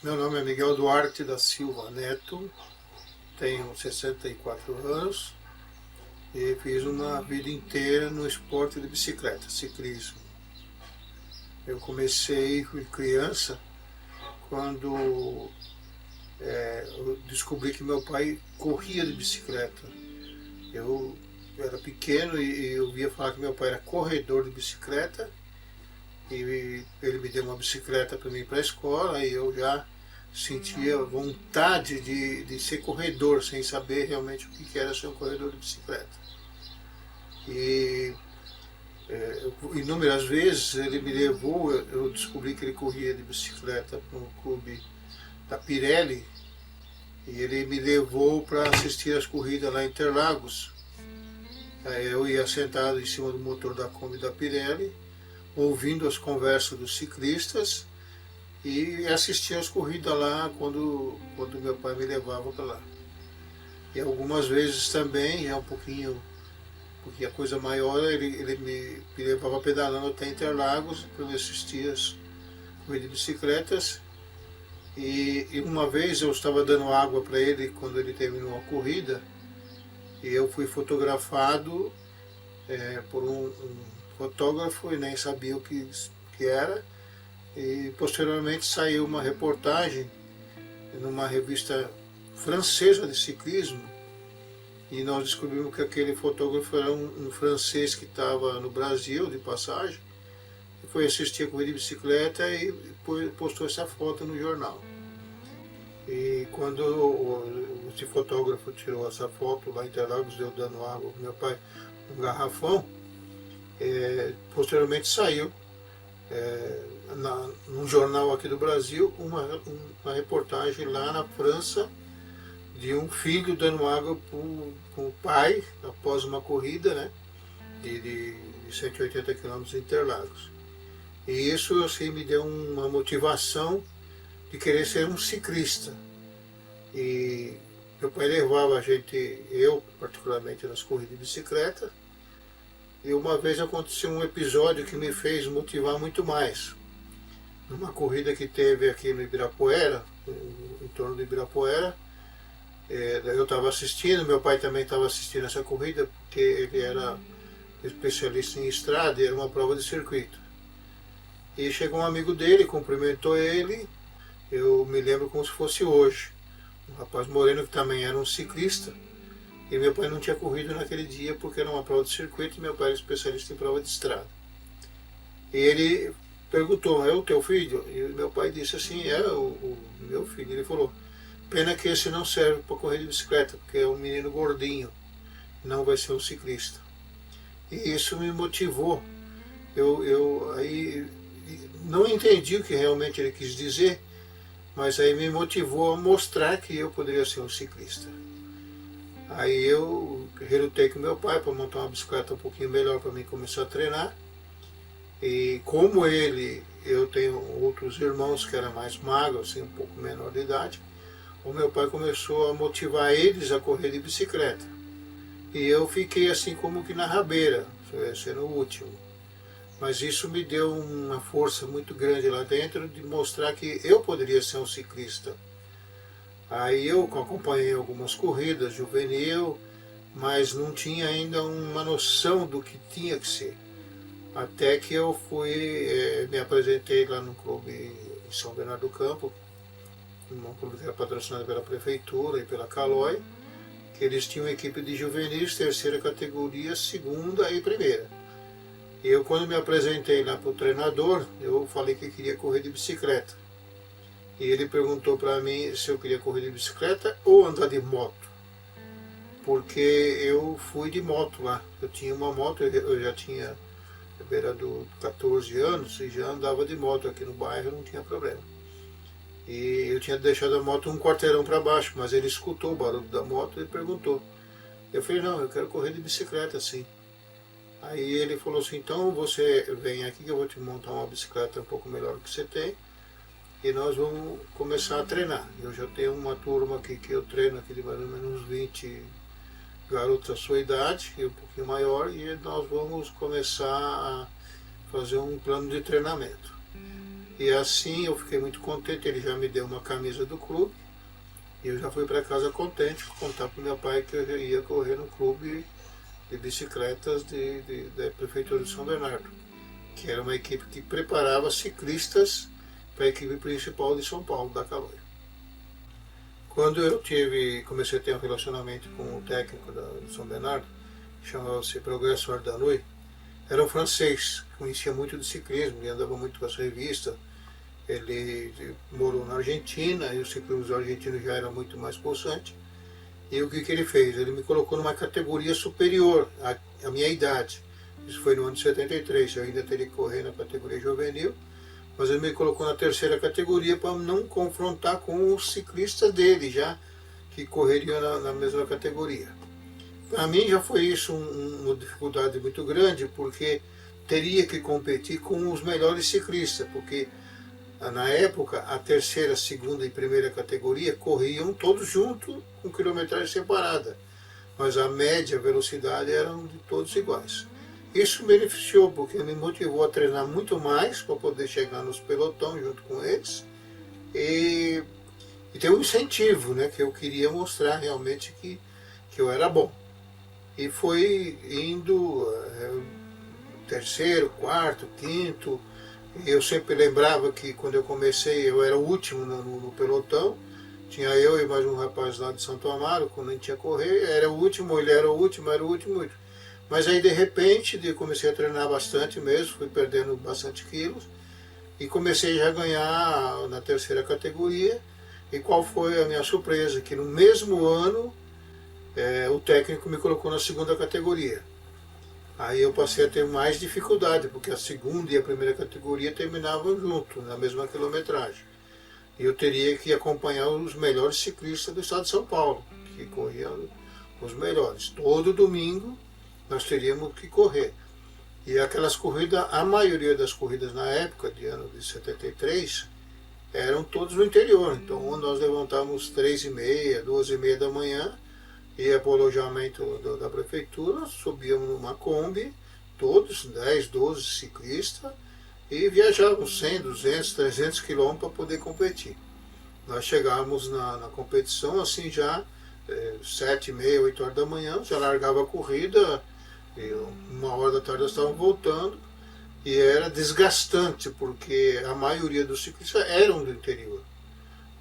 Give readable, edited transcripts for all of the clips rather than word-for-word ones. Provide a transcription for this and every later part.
Meu nome é Miguel Duarte da Silva Neto, tenho 64 anos e fiz uma vida inteira no esporte de bicicleta, ciclismo. Eu comecei, fui criança, quando eu descobri que meu pai corria de bicicleta. Eu era pequeno e eu ouvia falar que meu pai era corredor de bicicleta e ele me deu uma bicicleta para mim ir para a escola e eu já sentia vontade de ser corredor, sem saber realmente o que era ser um corredor de bicicleta. E inúmeras vezes ele me levou, eu descobri que ele corria de bicicleta para um clube da Pirelli, e ele me levou para assistir as corridas lá em Interlagos. Eu ia sentado em cima do motor da Kombi da Pirelli, ouvindo as conversas dos ciclistas e assistia as corridas lá quando meu pai me levava para lá. E algumas vezes também, um pouquinho, porque a coisa maior, ele me levava pedalando até Interlagos para eu assistir as corridas de bicicletas. E uma vez eu estava dando água para ele quando ele terminou a corrida, e eu fui fotografado por um fotógrafo e nem sabia o que era. E posteriormente saiu uma reportagem numa revista francesa de ciclismo, e nós descobrimos que aquele fotógrafo era um francês que estava no Brasil de passagem, e foi assistir a corrida de bicicleta e postou essa foto no jornal. E quando esse fotógrafo tirou essa foto lá em Interlagos, eu dando água para meu pai, um garrafão, posteriormente saiu num jornal aqui do Brasil uma reportagem lá na França de um filho dando água para o pai após uma corrida, né, de 180 quilômetros em Interlagos. E isso assim, me deu uma motivação de querer ser um ciclista. E meu pai levava a gente, eu particularmente, nas corridas de bicicleta. E uma vez aconteceu um episódio que me fez motivar muito mais. Numa corrida que teve aqui no Ibirapuera, em torno do Ibirapuera, eu estava assistindo, meu pai também estava assistindo essa corrida, porque ele era especialista em estrada e era uma prova de circuito. E chegou um amigo dele, cumprimentou ele, eu me lembro como se fosse hoje. Um rapaz moreno que também era um ciclista, e meu pai não tinha corrido naquele dia porque era uma prova de circuito e meu pai era especialista em prova de estrada. E ele perguntou, é o teu filho? E meu pai disse assim, é o meu filho. Ele falou, pena que esse não serve para correr de bicicleta, porque é um menino gordinho, não vai ser um ciclista. E isso me motivou. Eu aí não entendi o que realmente ele quis dizer, mas aí me motivou a mostrar que eu poderia ser um ciclista. Aí eu relutei com meu pai para montar uma bicicleta um pouquinho melhor para mim começar a treinar. E como eu tenho outros irmãos que eram mais magros, assim, um pouco menor de idade, o meu pai começou a motivar eles a correr de bicicleta. E eu fiquei assim como que na rabeira, sendo o último. Mas isso me deu uma força muito grande lá dentro de mostrar que eu poderia ser um ciclista. Aí eu acompanhei algumas corridas juvenil, mas não tinha ainda uma noção do que tinha que ser. Até que eu me apresentei lá no clube em São Bernardo do Campo, um clube que era patrocinado pela prefeitura e pela Caloi, que eles tinham equipe de juvenis, terceira categoria, segunda e primeira. E eu, quando me apresentei lá para o treinador, eu falei que queria correr de bicicleta. E ele perguntou para mim se eu queria correr de bicicleta ou andar de moto. Porque eu fui de moto lá. Eu tinha uma moto, eu já tinha beira dos 14 anos e já andava de moto aqui no bairro, não tinha problema. E eu tinha deixado a moto um quarteirão para baixo, mas ele escutou o barulho da moto e perguntou. Eu falei, não, eu quero correr de bicicleta sim. Aí ele falou assim, então você vem aqui que eu vou te montar uma bicicleta um pouco melhor que você tem. E nós vamos começar a treinar. Eu já tenho uma turma aqui que eu treino aqui de mais ou menos uns 20 garotos da sua idade, e um pouquinho maior, e nós vamos começar a fazer um plano de treinamento. E assim eu fiquei muito contente, ele já me deu uma camisa do clube, e eu já fui para casa contente, contar para o meu pai que eu ia correr no clube de bicicletas da Prefeitura de São Bernardo, que era uma equipe que preparava ciclistas para a equipe principal de São Paulo, da Caloi. Quando eu comecei a ter um relacionamento com o técnico de São Bernardo, chamava-se Progresso Ardanui, era um francês, conhecia muito de ciclismo, ele andava muito com essa revista, ele morou na Argentina, e o ciclismo argentino já era muito mais pulsante. E o que ele fez? Ele me colocou numa categoria superior à minha idade. Isso foi no ano de 73, eu ainda teria que correr na categoria juvenil, mas ele me colocou na terceira categoria para não confrontar com os ciclistas dele, já que correriam na mesma categoria. Para mim já foi isso uma dificuldade muito grande, porque teria que competir com os melhores ciclistas, porque na época a terceira, segunda e primeira categoria corriam todos juntos com quilometragem separada, mas a média velocidade eram de todos iguais. Isso me beneficiou, porque me motivou a treinar muito mais para poder chegar nos pelotão junto com eles e ter um incentivo, né, que eu queria mostrar realmente que eu era bom. E foi indo terceiro, quarto, quinto. Eu sempre lembrava que quando eu comecei eu era o último no pelotão. Tinha eu e mais um rapaz lá de Santo Amaro, quando a gente ia correr, era o último, ele era o último, era o último. Mas aí de repente eu comecei a treinar bastante mesmo, fui perdendo bastante quilos e comecei já a ganhar na terceira categoria. E qual foi a minha surpresa? Que no mesmo ano o técnico me colocou na segunda categoria. Aí eu passei a ter mais dificuldade, porque a segunda e a primeira categoria terminavam junto, na mesma quilometragem. E eu teria que acompanhar os melhores ciclistas do estado de São Paulo, que corriam os melhores. Todo domingo nós teríamos que correr. E aquelas corridas, a maioria das corridas na época, de ano de 73, eram todos no interior. Então nós levantávamos 3h30, 2h30 da manhã, ia para o alojamento da prefeitura, subíamos numa Kombi, todos, 10, 12 ciclistas, e viajávamos 100, 200, 300 quilômetros para poder competir. Nós chegávamos na competição, assim já 7h30, 8 horas da manhã, já largava a corrida, e 1 hora da tarde nós estávamos voltando, e era desgastante, porque a maioria dos ciclistas eram do interior.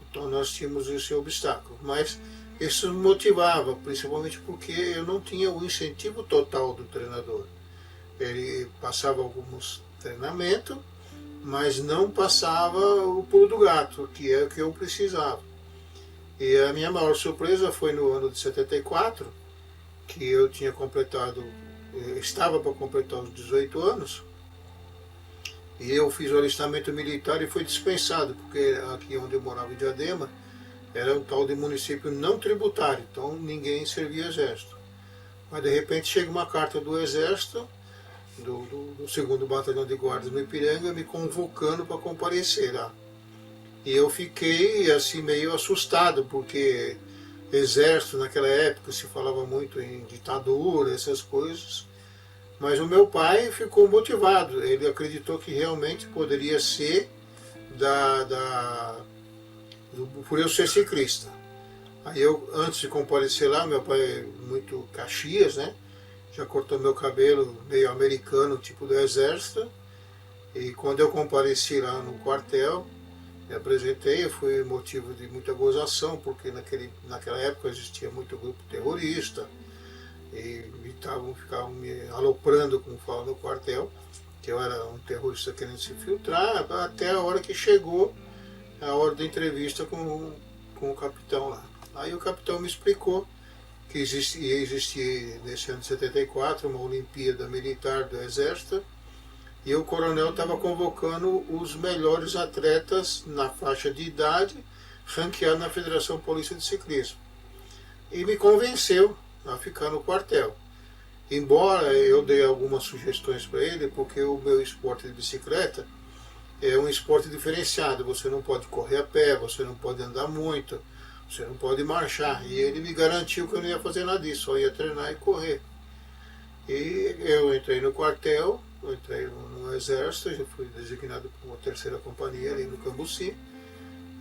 Então nós tínhamos esse obstáculo, mas isso me motivava, principalmente porque eu não tinha o incentivo total do treinador. Ele passava alguns treinamentos, mas não passava o pulo do gato, que é o que eu precisava. E a minha maior surpresa foi no ano de 74, que eu tinha estava para completar os 18 anos, e eu fiz o alistamento militar e fui dispensado, porque aqui onde eu morava em Diadema, era um tal de município não tributário, então ninguém servia exército. Mas de repente chega uma carta do exército, do 2º Batalhão de Guardas no Ipiranga, me convocando para comparecer lá. E eu fiquei assim meio assustado, porque exército naquela época se falava muito em ditadura, essas coisas. Mas o meu pai ficou motivado, ele acreditou que realmente poderia ser por eu ser ciclista. Aí eu, antes de comparecer lá, meu pai muito Caxias, né? Já cortou meu cabelo meio americano, tipo do exército. E quando eu compareci lá no quartel, me apresentei, eu fui motivo de muita gozação, porque naquela época existia muito grupo terrorista, e ficavam me aloprando, como fala no quartel, que eu era um terrorista querendo se filtrar, até a hora que chegou a hora da entrevista com o capitão lá. Aí o capitão me explicou que ia existir nesse ano de 74 uma Olimpíada Militar do Exército, e o coronel estava convocando os melhores atletas na faixa de idade, ranqueado na Federação Paulista de Ciclismo. E me convenceu a ficar no quartel. Embora eu dei algumas sugestões para ele, porque o meu esporte de bicicleta é um esporte diferenciado, você não pode correr a pé, você não pode andar muito, você não pode marchar. E ele me garantiu que eu não ia fazer nada disso, só ia treinar e correr. E eu entrei no quartel eu entrei no Exército, já fui designado para uma terceira companhia ali no Cambuci,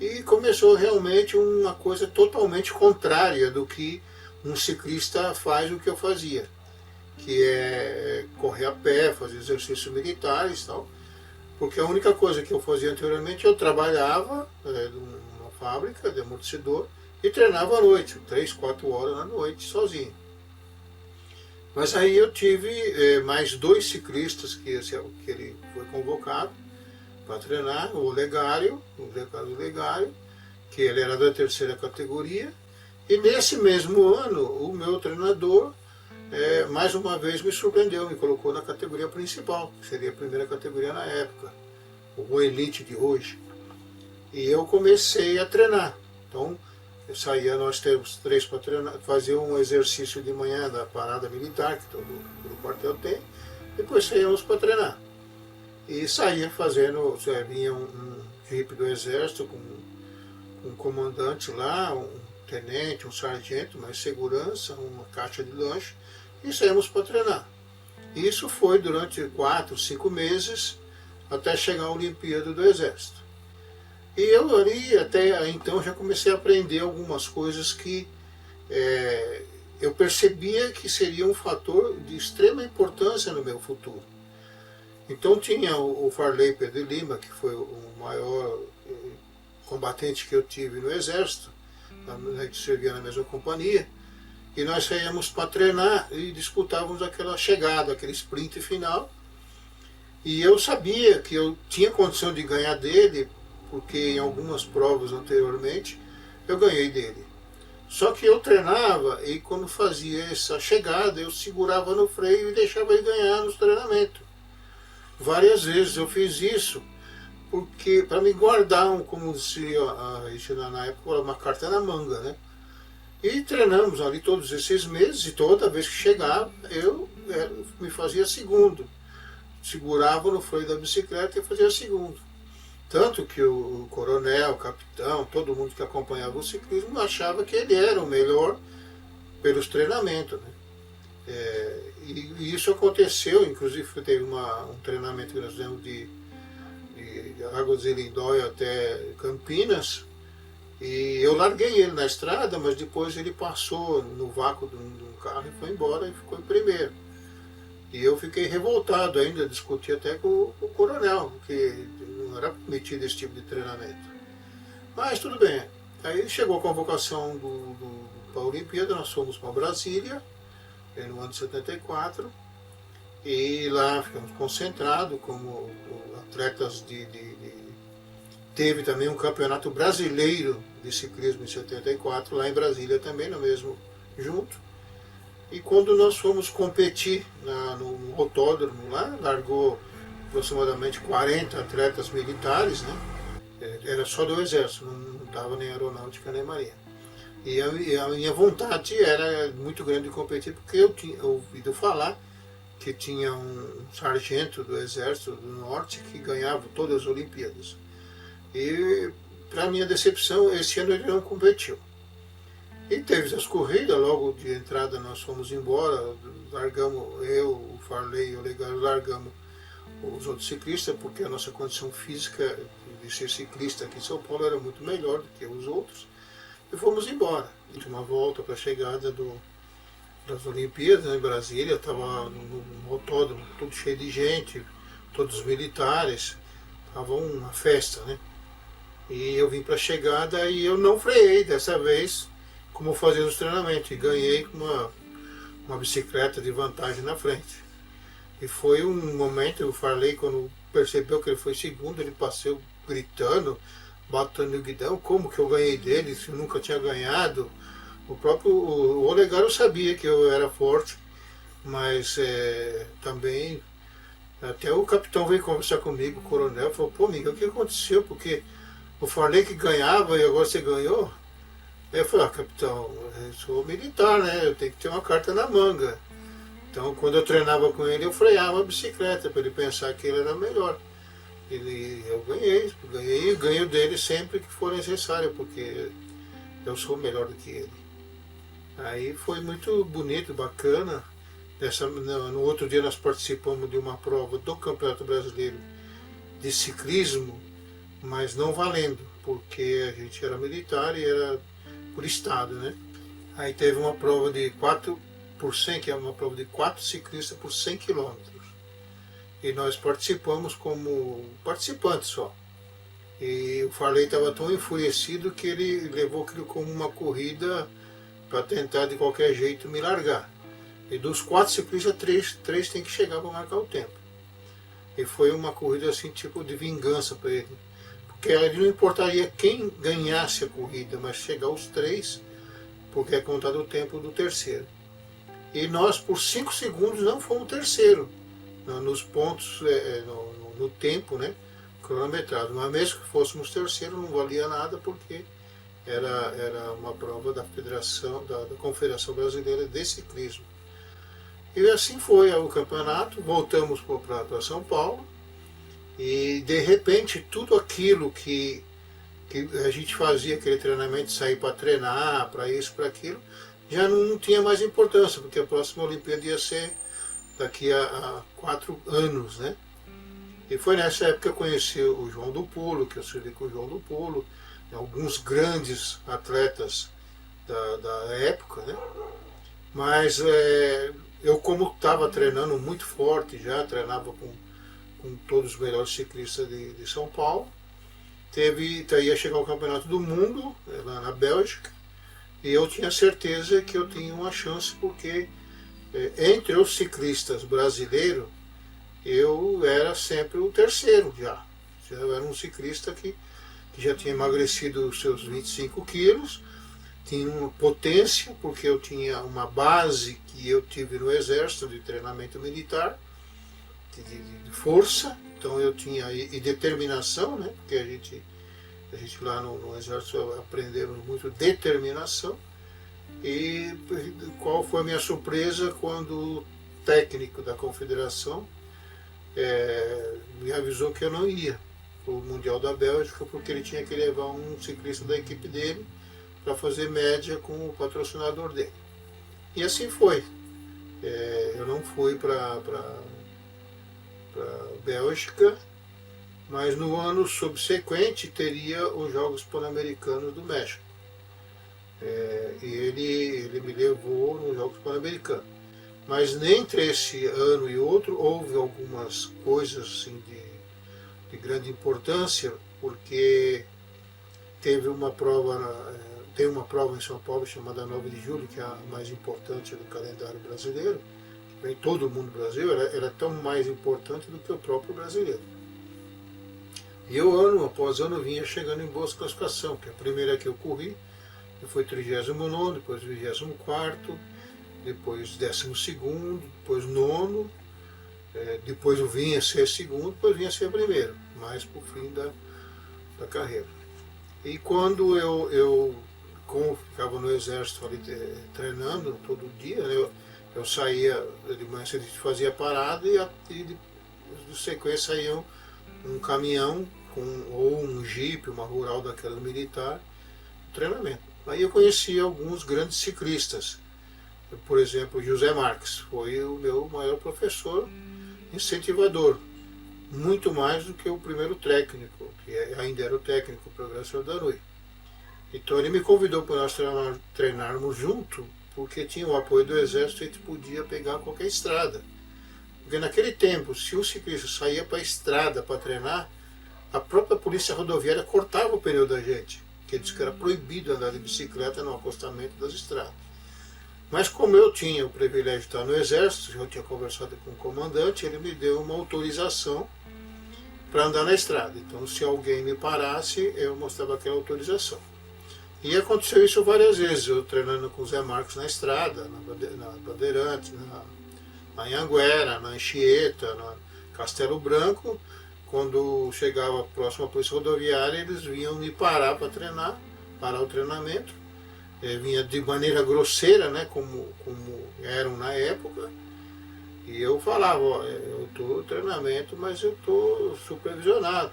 e começou realmente uma coisa totalmente contrária do que um ciclista faz, o que eu fazia, que é correr a pé, fazer exercícios militares e tal, porque a única coisa que eu fazia anteriormente, eu trabalhava numa fábrica de amortecedor e treinava à noite, 3, 4 horas na noite, sozinho. Mas aí eu tive mais 2 ciclistas que ele foi convocado para treinar, o Ricardo Legário, que ele era da terceira categoria, e nesse mesmo ano o meu treinador mais uma vez me surpreendeu, me colocou na categoria principal, que seria a primeira categoria na época, o Elite de hoje. E eu comecei a treinar. Então, eu saía, nós temos 3 para treinar, fazia um exercício de manhã da parada militar, que todo quartel tem, depois saíamos para treinar. E saía fazendo, vinha um jipe do exército com um comandante lá, um tenente, um sargento, mais segurança, uma caixa de lanche, e saímos para treinar. Isso foi durante 4, 5 meses, até chegar a Olimpíada do Exército. E eu ali, até então, já comecei a aprender algumas coisas que eu percebia que seria um fator de extrema importância no meu futuro. Então tinha o Farley Pedro Lima, que foi o maior combatente que eu tive no Exército, a gente servia na mesma companhia, e nós saíamos para treinar e disputávamos aquela chegada, aquele sprint final. E eu sabia que eu tinha condição de ganhar dele, porque em algumas provas anteriormente eu ganhei dele. Só que eu treinava e quando fazia essa chegada eu segurava no freio e deixava ele ganhar nos treinamentos. Várias vezes eu fiz isso porque para me guardar, como dizia a Regina na época, uma carta na manga, né? E treinamos ali todos esses meses e toda vez que chegava eu me fazia segundo. Segurava no freio da bicicleta e fazia segundo. Tanto que o coronel, o capitão, todo mundo que acompanhava o ciclismo achava que ele era o melhor pelos treinamentos, né? E isso aconteceu, inclusive teve um treinamento que nós fizemos de Águas de Lindóia até Campinas, e eu larguei ele na estrada, mas depois ele passou no vácuo de um carro e foi embora e ficou em primeiro. E eu fiquei revoltado ainda, discuti até com o coronel, que não era permitido esse tipo de treinamento. Mas tudo bem. Aí chegou a convocação para a Olimpíada, nós fomos para Brasília, no ano de 74, e lá ficamos concentrados como atletas Teve também um campeonato brasileiro de ciclismo em 74, lá em Brasília também, no mesmo junto. E quando nós fomos competir no autódromo lá, largou aproximadamente 40 atletas militares, né? Era só do Exército, não estava nem aeronáutica nem marinha. E a minha vontade era muito grande de competir, porque eu tinha ouvido falar que tinha um sargento do Exército do Norte que ganhava todas as Olimpíadas. E, para minha decepção, esse ano ele não competiu. E teve as corridas, logo de entrada nós fomos embora, largamos, eu, o Farley e o Legário largamos os outros ciclistas, porque a nossa condição física de ser ciclista aqui em São Paulo era muito melhor do que os outros, e fomos embora. E uma volta para a chegada das Olimpíadas em Brasília, estava no autódromo, tudo cheio de gente, todos militares, estava uma festa, né? E eu vim para a chegada e eu não freiei dessa vez, como fazia os treinamentos, e ganhei com uma bicicleta de vantagem na frente. E foi um momento, eu falei, quando percebeu que ele foi segundo, ele passou gritando, batendo no guidão, como que eu ganhei dele, se eu nunca tinha ganhado. O Olegário sabia que eu era forte, mas também, até o capitão veio conversar comigo, o coronel, falou, pô, amigo, o que aconteceu? Porque eu falei que ganhava e agora você ganhou? Aí eu falei, capitão, eu sou militar, né? Eu tenho que ter uma carta na manga. Então, quando eu treinava com ele, eu freava a bicicleta para ele pensar que ele era melhor. Eu ganhei e ganho dele sempre que for necessário, porque eu sou melhor do que ele. Aí foi muito bonito, bacana, No outro dia nós participamos de uma prova do Campeonato Brasileiro de ciclismo, mas não valendo, porque a gente era militar e era por estado, né? Aí teve uma prova de 4 por 100, que é uma prova de 4 ciclistas por 100 quilômetros. E nós participamos como participantes só. E o Farley estava tão enfurecido que ele levou aquilo como uma corrida para tentar de qualquer jeito me largar. E dos 4 ciclistas, 3 tem que chegar para marcar o tempo. E foi uma corrida assim, tipo de vingança para ele. Porque ele não importaria quem ganhasse a corrida, mas chegar os 3, porque é contado o tempo do terceiro. E nós, por 5 segundos, não fomos terceiro nos pontos, no tempo, né, cronometrado. Mas mesmo que fôssemos terceiro, não valia nada, porque era uma prova da Federação, da Confederação Brasileira de Ciclismo. E assim foi o campeonato, voltamos para São Paulo, e de repente tudo aquilo que a gente fazia, aquele treinamento, sair para treinar, para isso, para aquilo, já não tinha mais importância, porque a próxima Olimpíada ia ser daqui a 4 anos, né? E foi nessa época que eu conheci o João do Pulo, que eu servi com o João do Pulo, alguns grandes atletas da época, né? Mas eu, como estava treinando muito forte já, treinava com todos os melhores ciclistas de São Paulo, ia chegar o Campeonato do Mundo, lá na Bélgica, e eu tinha certeza que eu tinha uma chance, porque entre os ciclistas brasileiros, eu era sempre o terceiro já. Eu era um ciclista que já tinha emagrecido os seus 25 quilos, tinha uma potência, porque eu tinha uma base que eu tive no Exército de treinamento militar, de força, então eu tinha e determinação, né? Porque a gente lá no Exército aprendemos muito determinação. E qual foi a minha surpresa quando o técnico da Confederação me avisou que eu não ia para o Mundial da Bélgica, porque ele tinha que levar um ciclista da equipe dele para fazer média com o patrocinador dele. E assim foi. Eu não fui para Bélgica, mas no ano subsequente teria os Jogos Pan-Americanos do México. E ele me levou nos Jogos Pan-Americanos. Mas nem entre esse ano e outro houve algumas coisas assim, de grande importância, porque teve uma prova, tem uma prova em São Paulo chamada 9 de Julho, que é a mais importante do calendário brasileiro, que vem todo mundo do Brasil, ela é tão mais importante do que o próprio brasileiro. E eu, ano após ano, vinha chegando em boas classificação, que a primeira que eu corri, eu fui 39º, depois 24º, depois 12º, depois 9º, depois eu vinha ser segundo, depois vinha ser primeiro, mais por fim da carreira. E quando como ficava no Exército ali treinando todo dia, né, eu saía de manhã, a gente fazia parada e de sequência saía um caminhão ou um jipe, uma rural daquela militar, treinamento. Aí eu conheci alguns grandes ciclistas. Por exemplo, José Marques foi o meu maior professor incentivador, muito mais do que o primeiro técnico, que ainda era o técnico, o professor Danui. Então ele me convidou para nós treinarmos junto, porque tinha o apoio do Exército e a gente podia pegar qualquer estrada. Porque naquele tempo, se um ciclista saía para a estrada para treinar, a própria polícia rodoviária cortava o pneu da gente, que disse que era proibido andar de bicicleta no acostamento das estradas. Mas como eu tinha o privilégio de estar no Exército, eu tinha conversado com o comandante, ele me deu uma autorização para andar na estrada. Então, se alguém me parasse, eu mostrava aquela autorização. E aconteceu isso várias vezes, eu treinando com o Zé Marcos na estrada, na Bandeirantes, na Anhanguera, na Anchieta, na Castelo Branco. Quando chegava próximo à polícia rodoviária, eles vinham me parar para treinar, parar o treinamento. Vinha de maneira grosseira, né, como eram na época, e eu falava, eu estou em treinamento, mas eu estou supervisionado.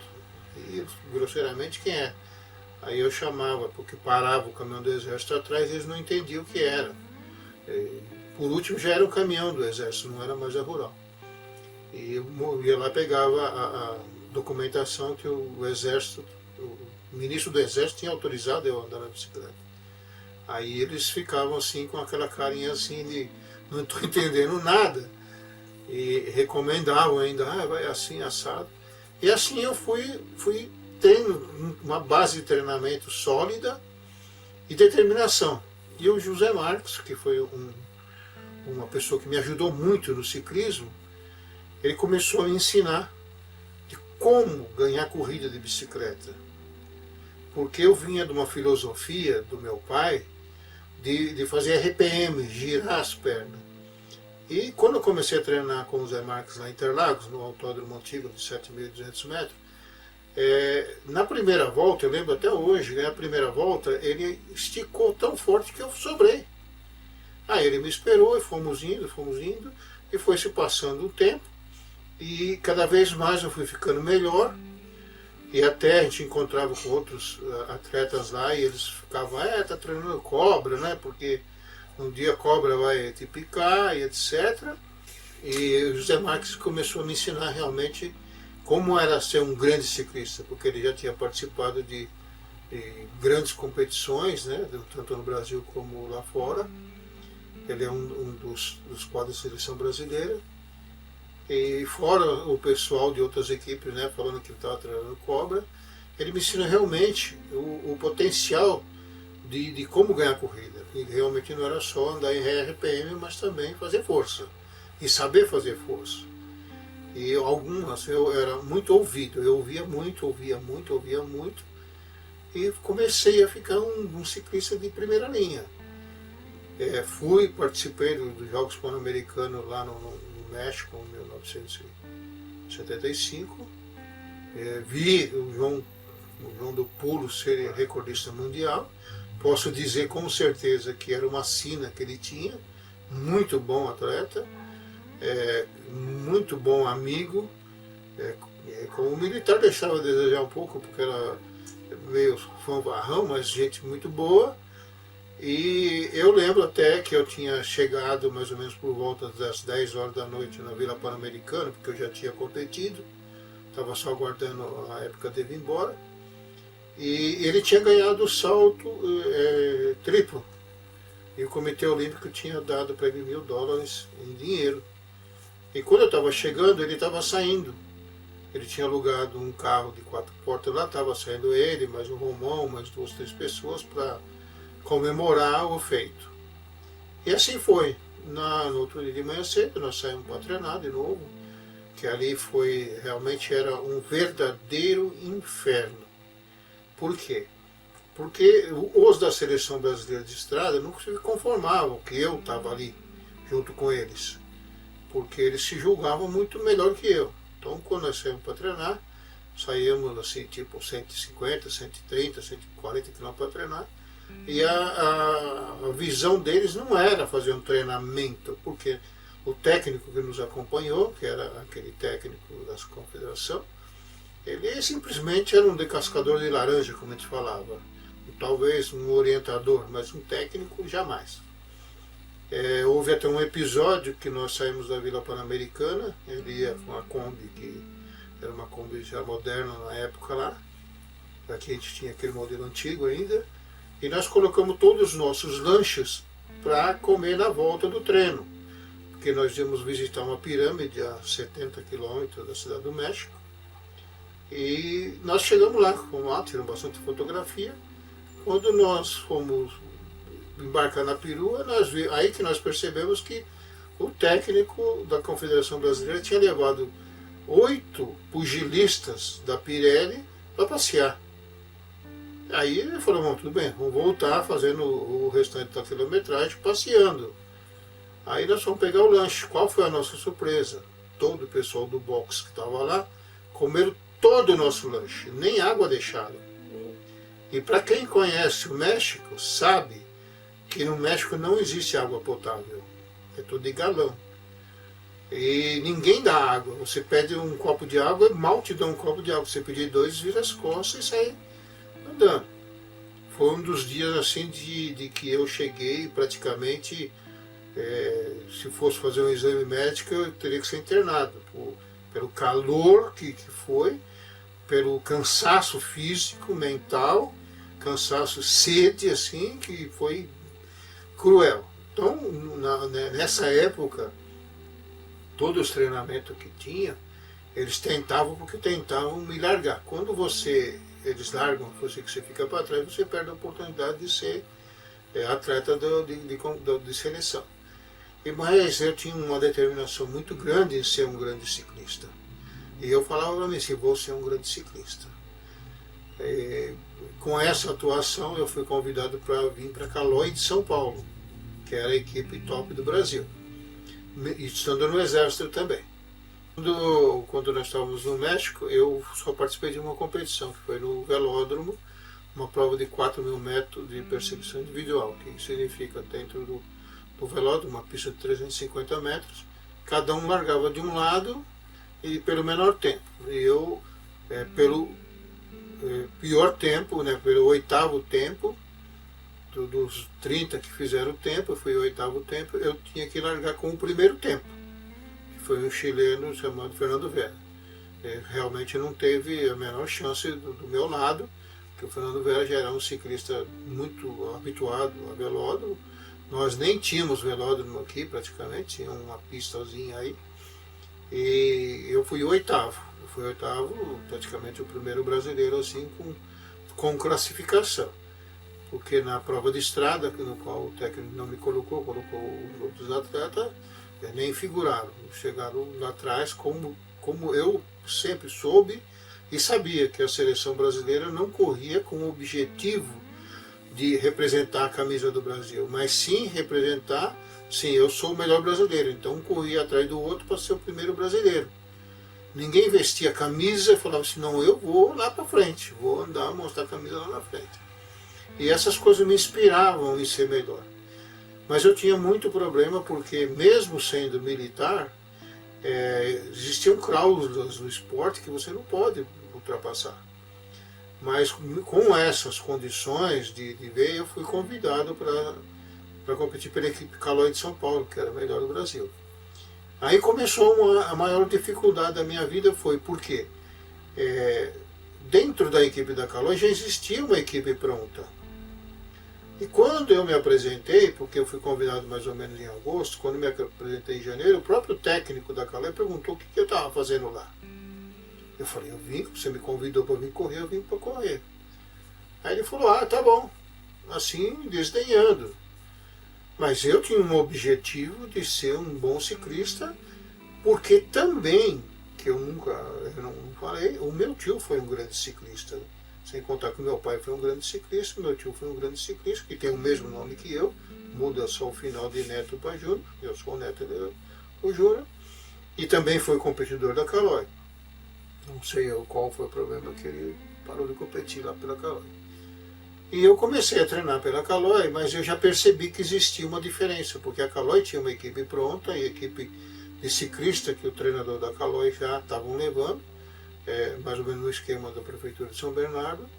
E grosseiramente, quem é? Aí eu chamava, porque parava o caminhão do Exército atrás, eles não entendiam o que era. Por último já era um caminhão do exército, não era mais a rural. E eu ia lá, pegava a documentação que o exército, o ministro do exército tinha autorizado eu andar na bicicleta. Aí eles ficavam assim com aquela carinha assim de não estou entendendo nada. E recomendavam ainda, vai assim, assado. E assim eu fui tendo uma base de treinamento sólida e determinação. E o José Marques, que foi uma pessoa que me ajudou muito no ciclismo, ele começou a me ensinar de como ganhar corrida de bicicleta. Porque eu vinha de uma filosofia do meu pai de fazer RPM, girar as pernas. E quando eu comecei a treinar com o Zé Marques lá em Interlagos, no autódromo antigo de 7.200 metros, na primeira volta, eu lembro até hoje, na primeira volta ele esticou tão forte que eu sobrei. Aí ele me esperou e fomos indo, e foi se passando o tempo, e cada vez mais eu fui ficando melhor, e até a gente encontrava com outros atletas lá, e eles ficavam, tá treinando cobra, né, porque um dia a cobra vai te picar, e etc. E o José Marques começou a me ensinar realmente como era ser um grande ciclista, porque ele já tinha participado de grandes competições, né, tanto no Brasil como lá fora. Ele é um dos quadros da seleção brasileira. E fora o pessoal de outras equipes, né, falando que estava treinando cobra, ele me ensina realmente o potencial de como ganhar corrida. E realmente não era só andar em RPM, mas também fazer força. E saber fazer força. E algumas eu era muito ouvido, eu ouvia muito. E comecei a ficar um ciclista de primeira linha. Participei dos Jogos Pan-Americanos lá no México, em 1975. Vi o João do Pulo ser recordista mundial. Posso dizer com certeza que era uma sina que ele tinha. Muito bom atleta, muito bom amigo. Como militar deixava a desejar um pouco, porque era meio fanfarrão, mas gente muito boa. E eu lembro até que eu tinha chegado mais ou menos por volta das 10 horas da noite na Vila Pan-Americana, porque eu já tinha competido, estava só aguardando a época de ir embora. E ele tinha ganhado o salto triplo. E o Comitê Olímpico tinha dado para ele $1.000 em dinheiro. E quando eu estava chegando, ele estava saindo. Ele tinha alugado um carro de 4 portas lá, estava saindo ele, mais um Romão, mais 2, 3 pessoas para comemorar o feito. E assim foi. No outro dia de manhã cedo, nós saímos para treinar de novo, que ali realmente era um verdadeiro inferno. Por quê? Porque os da seleção brasileira de estrada não se conformavam que eu estava ali junto com eles, porque eles se julgavam muito melhor que eu. Então, quando nós saímos para treinar, saíamos assim, tipo 150, 130, 140 km para treinar, e a visão deles não era fazer um treinamento, porque o técnico que nos acompanhou, que era aquele técnico da confederação, ele simplesmente era um decascador de laranja, como a gente falava. Talvez um orientador, mas um técnico jamais. Houve até um episódio que nós saímos da Vila Pan-Americana, ele ia com uma Kombi, que era uma Kombi já moderna na época lá, aqui a gente tinha aquele modelo antigo ainda, e nós colocamos todos os nossos lanches para comer na volta do treino, porque nós íamos visitar uma pirâmide a 70 quilômetros da Cidade do México, e nós chegamos lá, tiramos bastante fotografia. Quando nós fomos embarcar na perua, aí que nós percebemos que o técnico da Confederação Brasileira tinha levado 8 pugilistas da Pirelli para passear. Aí ele falou, tudo bem, vamos voltar fazendo o restante da quilometragem, passeando. Aí nós fomos pegar o lanche. Qual foi a nossa surpresa? Todo o pessoal do box que estava lá comeram todo o nosso lanche, nem água deixaram. E para quem conhece o México, sabe que no México não existe água potável, é tudo de galão. E ninguém dá água, você pede um copo de água, mal te dão um copo de água, você pedir 2, vira as costas e sai andando. Foi um dos dias assim de que eu cheguei praticamente Se fosse fazer um exame médico, eu teria que ser internado, pelo calor que foi, pelo cansaço físico, mental, cansaço, sede, assim, que foi cruel. Então, nessa época, todos os treinamentos que tinha, eles tentavam porque tentavam me largar. Quando eles largam você, que você fica para trás, você perde a oportunidade de ser atleta de seleção. Mas eu tinha uma determinação muito grande em ser um grande ciclista. E eu falava para mim assim, vou ser um grande ciclista. Com essa atuação eu fui convidado para vir para Calói de São Paulo, que era a equipe top do Brasil, estando no Exército também. Quando nós estávamos no México, eu só participei de uma competição, que foi no velódromo, uma prova de 4.000 metros de perseguição individual, que significa dentro do velódromo, uma pista de 350 metros, cada um largava de um lado e pelo menor tempo. E eu, pelo pior tempo, pelo 8º tempo, dos 30 que fizeram o tempo, eu fui o 8º tempo, eu tinha que largar com o primeiro tempo, que foi um chileno chamado Fernando Vera. Realmente não teve a menor chance do meu lado, porque o Fernando Vera já era um ciclista muito habituado a velódromo. Nós nem tínhamos velódromo aqui praticamente, tinha uma pistazinha aí. E eu fui o 8º. Eu fui o 8º, praticamente o primeiro brasileiro assim com classificação. Porque na prova de estrada, no qual o técnico não me colocou os outros atletas, nem figuraram. Chegaram lá atrás, como eu sempre soube e sabia que a seleção brasileira não corria com o objetivo de representar a camisa do Brasil, mas sim representar, sim, eu sou o melhor brasileiro, então corria atrás do outro para ser o primeiro brasileiro. Ninguém vestia a camisa e falava assim, não, eu vou lá para frente, vou andar, mostrar a camisa lá na frente. E essas coisas me inspiravam em ser melhor. Mas eu tinha muito problema porque, mesmo sendo militar, existiam cláusulas no esporte que você não pode ultrapassar. Mas com essas condições de ver, eu fui convidado para competir pela equipe Calói de São Paulo, que era a melhor do Brasil. Aí começou a maior dificuldade da minha vida, foi porque dentro da equipe da Calói já existia uma equipe pronta. E quando eu me apresentei, porque eu fui convidado mais ou menos em agosto, quando me apresentei em janeiro, o próprio técnico da Calói perguntou o que eu estava fazendo lá. Eu falei, eu vim, você me convidou para vir correr, eu vim para correr. Aí ele falou, tá bom, assim, desdenhando. Mas eu tinha um objetivo de ser um bom ciclista, porque também, que eu não falei, o meu tio foi um grande ciclista. Sem contar que o meu pai foi um grande ciclista, meu tio foi um grande ciclista, que tem o mesmo nome que eu, muda só o final de neto para Júnior, eu sou o neto do Júnior, e também foi competidor da Calói. Não sei qual foi o problema que ele parou de competir lá pela Calói. E eu comecei a treinar pela Calói, mas eu já percebi que existia uma diferença, porque a Calói tinha uma equipe pronta, e a equipe de ciclista que o treinador da Calói já estavam levando, mais ou menos no esquema da Prefeitura de São Bernardo,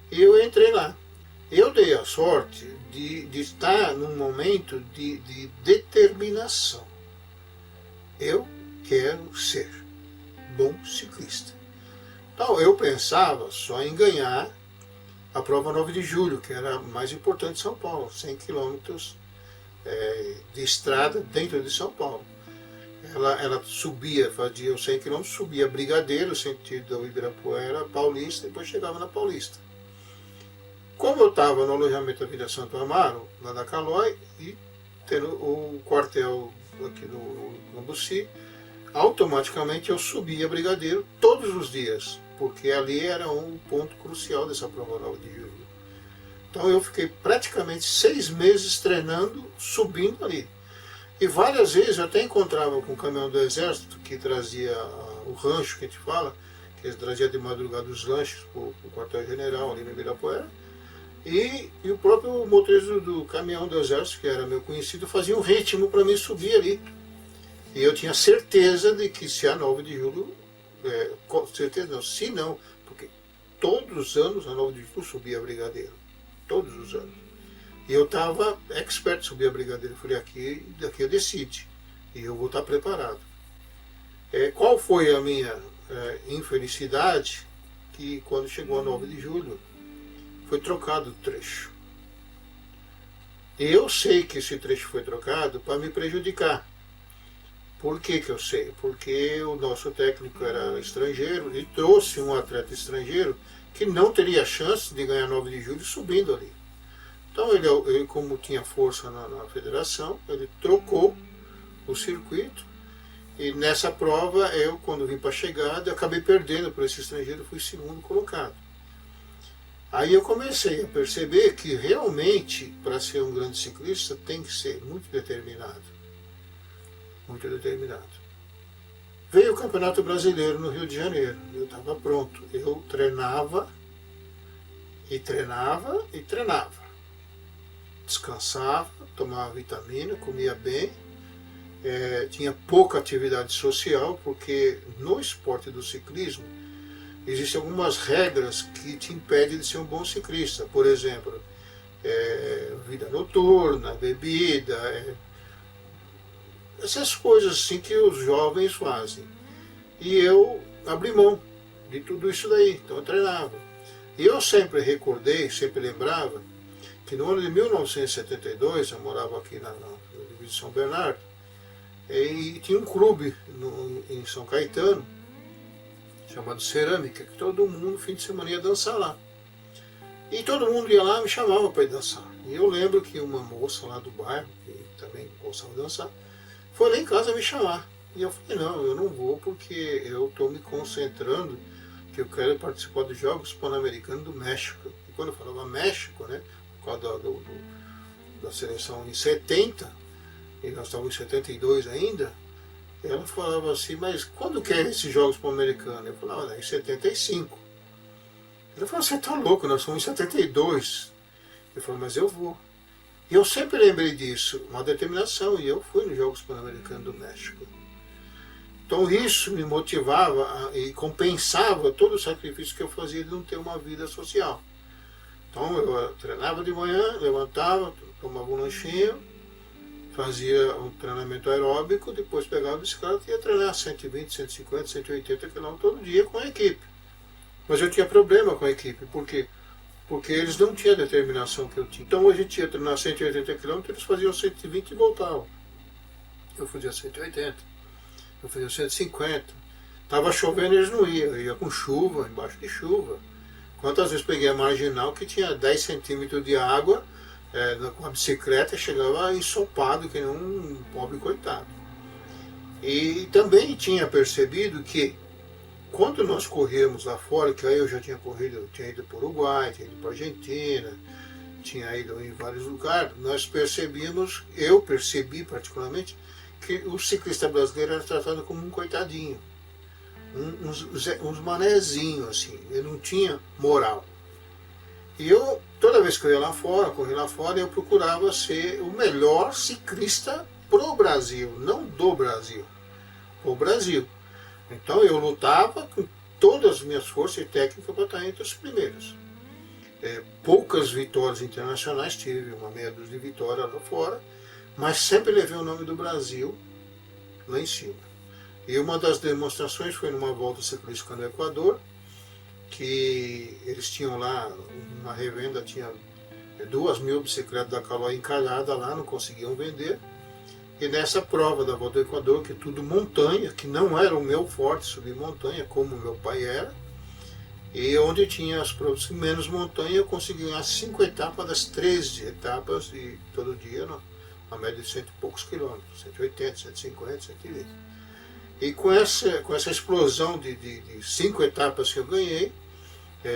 e eu entrei lá. Eu dei a sorte de estar num momento de determinação. Eu quero ser bom ciclista. Então eu pensava só em ganhar a prova 9 de julho, que era a mais importante de São Paulo, 100 quilômetros de estrada dentro de São Paulo. Ela subia, fazia os 100 quilômetros, subia Brigadeiro, sentido do Ibirapuera, Paulista, e depois chegava na Paulista. Como eu estava no alojamento da Vila Santo Amaro, lá da Calói, e tendo o quartel aqui no Cambuci, automaticamente eu subia Brigadeiro todos os dias, porque ali era um ponto crucial dessa prova 9 de julho. Então eu fiquei praticamente 6 meses treinando, subindo ali. E várias vezes eu até encontrava com o caminhão do Exército, que trazia o rancho que a gente fala, que eles traziam de madrugada os lanches para o quartel-general ali no Ibirapuera, e o próprio motorista do caminhão do Exército, que era meu conhecido, fazia um ritmo para mim subir ali. E eu tinha certeza de que se a 9 de julho, certeza não, se não, porque todos os anos a 9 de julho subia Brigadeiro, todos os anos. E eu estava expert subir a Brigadeiro. Eu falei, daqui eu decido. E eu vou estar preparado. Qual foi a minha infelicidade? Que quando chegou a 9 de julho, foi trocado o trecho. E eu sei que esse trecho foi trocado para me prejudicar. Por que eu sei? Porque o nosso técnico era estrangeiro e trouxe um atleta estrangeiro que não teria chance de ganhar 9 de julho subindo ali. Então ele como tinha força na federação, ele trocou o circuito. E nessa prova, eu, quando vim para a chegada, acabei perdendo por esse estrangeiro, fui segundo colocado. Aí eu comecei a perceber que realmente, para ser um grande ciclista, tem que ser muito determinado. Muito determinado. Veio o Campeonato Brasileiro no Rio de Janeiro. Eu estava pronto. Eu treinava, e treinava, e treinava. Descansava, tomava vitamina, comia bem. Tinha pouca atividade social, porque no esporte do ciclismo existem algumas regras que te impedem de ser um bom ciclista. Por exemplo, vida noturna, bebida, essas coisas assim que os jovens fazem. E eu abri mão de tudo isso daí, então eu treinava. E eu sempre recordei, sempre lembrava, que no ano de 1972, eu morava aqui na divisa de São Bernardo, e tinha um clube em São Caetano, chamado Cerâmica, que todo mundo, no fim de semana, ia dançar lá. E todo mundo ia lá e me chamava para ir dançar. E eu lembro que uma moça lá do bairro, que também gostava de dançar, foi lá em casa me chamar. E eu falei, não, eu não vou porque eu estou me concentrando que eu quero participar dos Jogos Pan-Americanos do México. E quando eu falava México, né, por causa da seleção em 70, e nós estávamos em 72 ainda, ela falava assim, mas quando que é esses Jogos Pan-Americanos? Eu falava, em 75. Ela falou, você tá louco, nós somos em 72. Eu falei, mas eu vou. E eu sempre lembrei disso, uma determinação, e eu fui nos Jogos Pan-Americanos do México. Então isso me motivava e compensava todo o sacrifício que eu fazia de não ter uma vida social. Então eu treinava de manhã, levantava, tomava um lanchinho, fazia um treinamento aeróbico, depois pegava a bicicleta e ia treinar 120, 150, 180 km todo dia com a equipe. Mas eu tinha problema com a equipe, por quê? Porque eles não tinham a determinação que eu tinha. Então a gente ia treinar 180 km, eles faziam 120 e voltavam. Eu fazia 180, eu fazia 150. Estava chovendo, eles não iam, eu ia com chuva, embaixo de chuva. Quantas vezes peguei a marginal que tinha 10 centímetros de água, com a bicicleta, chegava ensopado, que nem um pobre coitado. E também tinha percebido que quando nós corríamos lá fora, que aí eu já tinha corrido, eu tinha ido para o Uruguai, tinha ido para a Argentina, tinha ido em vários lugares, nós percebíamos, eu percebi particularmente, que o ciclista brasileiro era tratado como um coitadinho, uns manezinhos assim, ele não tinha moral. E eu, toda vez que eu ia lá fora, corria lá fora, eu procurava ser o melhor ciclista pro Brasil, não do Brasil, pro Brasil. Então eu lutava com todas as minhas forças e técnicas para estar entre os primeiros. Poucas vitórias internacionais, tive uma meia dúzia de vitórias lá fora, mas sempre levei o nome do Brasil lá em cima. E uma das demonstrações foi numa volta ciclística no Equador, que eles tinham lá uma revenda, tinha 2.000 bicicletas da Caloi encalhadas lá, não conseguiam vender. E nessa prova da Volta do Equador, que é tudo montanha, que não era o meu forte subir montanha, como o meu pai era, e onde tinha as provas que menos montanha, eu consegui ganhar 5 etapas das 13 etapas, e todo dia, uma média de 100 e poucos quilômetros, 180, 150, 120. E com essa explosão de 5 etapas que eu ganhei,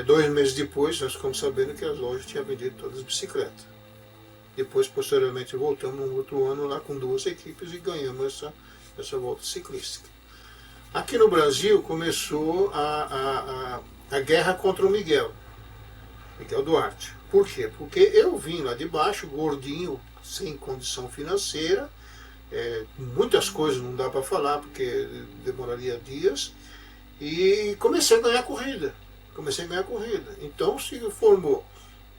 2 meses depois, nós ficamos sabendo que as lojas tinham vendido todas as bicicletas. Depois, posteriormente, voltamos num outro ano lá com 2 equipes e ganhamos essa volta ciclística. Aqui no Brasil começou a guerra contra o Miguel Duarte. Por quê? Porque eu vim lá de baixo, gordinho, sem condição financeira, muitas coisas não dá para falar porque demoraria dias, e comecei a ganhar corrida. Então se formou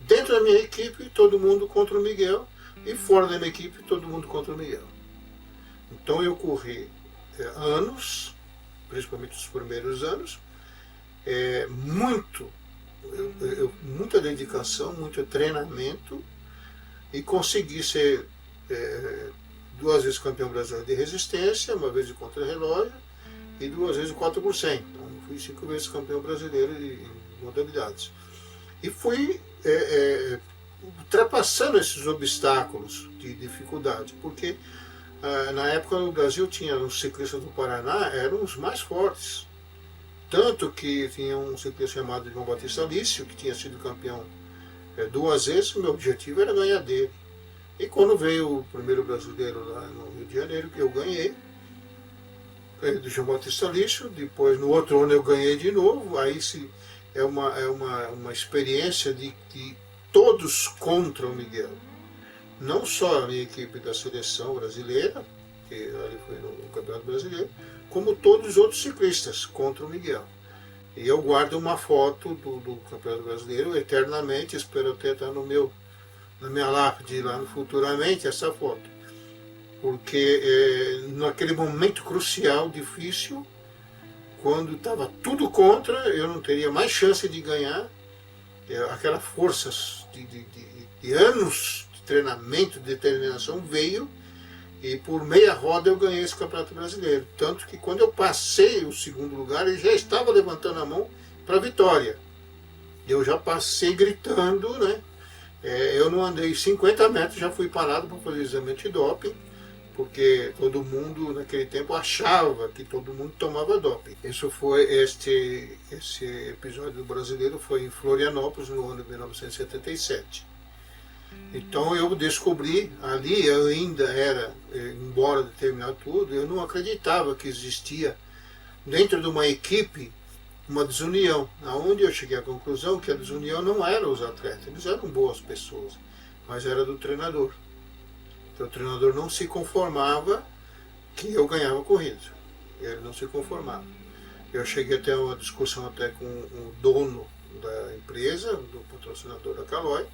Dentro da minha equipe, todo mundo contra o Miguel, e fora da minha equipe, todo mundo contra o Miguel. Então eu corri anos, principalmente os primeiros anos, muita dedicação, muito treinamento, e consegui ser 2 vezes campeão brasileiro de resistência, 1 vez de contrarrelógio e 2 vezes de 4%. Então fui 5 vezes campeão brasileiro em modalidades. E fui ultrapassando esses obstáculos de dificuldade, porque na época no Brasil tinha os ciclistas do Paraná, eram os mais fortes. Tanto que tinha um ciclista chamado João Batista Lício, que tinha sido campeão 2 vezes, meu objetivo era ganhar dele. E quando veio o primeiro brasileiro lá no Rio de Janeiro, que eu ganhei do João Batista Lício, depois no outro ano eu ganhei de novo, aí é uma experiência de todos contra o Miguel. Não só a minha equipe da seleção brasileira, que ali foi no Campeonato Brasileiro, como todos os outros ciclistas contra o Miguel. E eu guardo uma foto do Campeonato Brasileiro eternamente, espero até estar na minha lápide lá futuramente essa foto. Porque naquele momento crucial, difícil, quando estava tudo contra, eu não teria mais chance de ganhar, aquela força de anos de treinamento, de determinação veio, e por meia roda eu ganhei esse Campeonato Brasileiro. Tanto que quando eu passei o segundo lugar, ele já estava levantando a mão para a vitória. Eu já passei gritando, né? Eu não andei 50 metros, já fui parado para fazer exame antidoping, porque todo mundo naquele tempo achava que todo mundo tomava doping. Isso foi esse episódio do brasileiro foi em Florianópolis no ano de 1977. Então eu descobri ali, eu ainda era, embora de terminar tudo, eu não acreditava que existia dentro de uma equipe uma desunião, aonde eu cheguei à conclusão que a desunião não era os atletas, eles eram boas pessoas, mas era do treinador. Então, o treinador não se conformava que eu ganhava a corrida, ele não se conformava. Eu cheguei até uma discussão até com o dono da empresa, do patrocinador da Caloi,